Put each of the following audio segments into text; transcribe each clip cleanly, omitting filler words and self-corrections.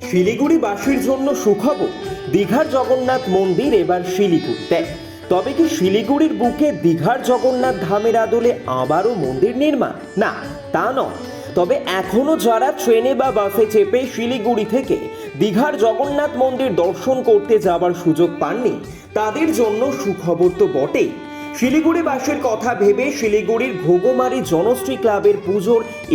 শিলিগুড়িবাসীর জন্য সুখবর, দীঘার জগন্নাথ মন্দির এবার শিলিগুড়িতে। তবে কি শিলিগুড়ির বুকে দীঘার জগন্নাথ ধামের আদলে আবারও মন্দির নির্মাণ? না, তা নয়। তবে এখনো যারা ট্রেনে বা বাসে চেপে শিলিগুড়ি থেকে দীঘার জগন্নাথ মন্দির দর্শন করতে যাবার সুযোগ পাননি, তাদের জন্য সুখবর তো বটেই। শিলিগুড়িবাসীর কথা ভেবে শিলিগুড়ির ঘোগমারি জনশ্রী ক্লাবের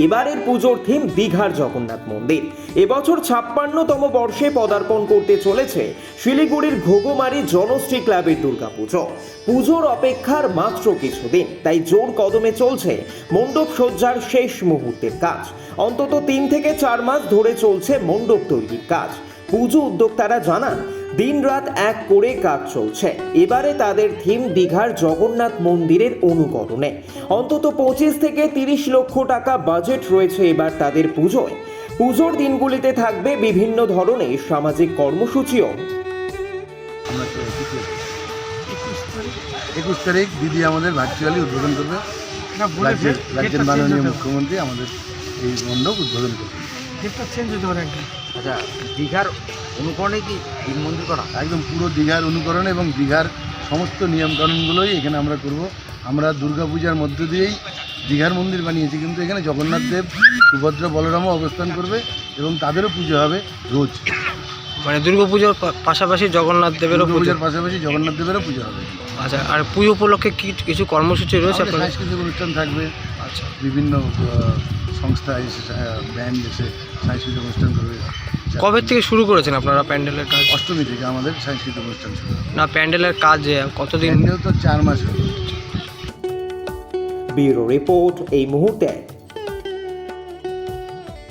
এবারের পুজোর থিম দীঘার জগন্নাথ মন্দির। এবছর 56তম বর্ষে পদার্পণ করতে চলেছে শিলিগুড়ির ঘোগমারি জনশ্রী ক্লাবের দুর্গাপুজো। পুজোর অপেক্ষার মাত্র কিছুদিন, তাই জোর কদমে চলছে মণ্ডপ সজ্জার শেষ মুহূর্তের কাজ। অন্তত 3 থেকে 4 মাস ধরে চলছে মণ্ডপ তৈরির কাজ। পুজো উদ্যোক্তারা জানান, দিনরাত এক করে কাজ চলছে। এবারে তাদের থিম দীঘার জগন্নাথ মন্দিরের অনুকরণে। অন্তত 25 থেকে 30 লক্ষ টাকা বাজেট রয়েছে এবার তাদের পুজোয়। পুজোর দিনগুলিতে থাকবে বিভিন্ন ধরনের সামাজিক কর্মসূচিও। 21 তারিখ দিদি আমাদের ভার্চুয়ালি উদ্বোধন করবে। রাজ্যের মাননীয় মুখ্যমন্ত্রী আমাদের এই মণ্ডপ উদ্বোধন করবে। আচ্ছা, দীঘার অনুকরণে কি এই মন্দির করা? একদম পুরো দীঘার অনুকরণ এবং দীঘার সমস্ত নিয়মকানুনগুলোই এখানে আমরা করব। আমরা দুর্গাপূজার মধ্য দিয়েই দীঘার মন্দির বানিয়েছি, কিন্তু এখানে জগন্নাথ দেব, সুভদ্রা, বলরামও অবস্থান করবে এবং তাদেরও পুজো হবে রোজ। মানে দুর্গাপুজোর পাশাপাশি জগন্নাথ দেবেরও পূজার পাশাপাশি জগন্নাথ দেবেরও পুজো হবে। আচ্ছা, আর পুজো উপলক্ষে কি কিছু কর্মসূচি রয়েছে আমাদের আপনাদের? সাংস্কৃতিক অনুষ্ঠান থাকবে। আচ্ছা, বিভিন্ন সংস্থা এসে ব্যান্ড এসে সাংস্কৃতিক অনুষ্ঠান করবে। কবে থেকে শুরু করেছেন আপনারা প্যান্ডেলের কাজ? অষ্টমী থেকে আমাদের সাংস্কৃতিক অনুষ্ঠান শুরু হবে। না, প্যান্ডেলের কাজ কতদিন? প্যান্ডেল তো 4 মাস হবে। ব্যুরো রিপোর্ট এই মুহূর্তে।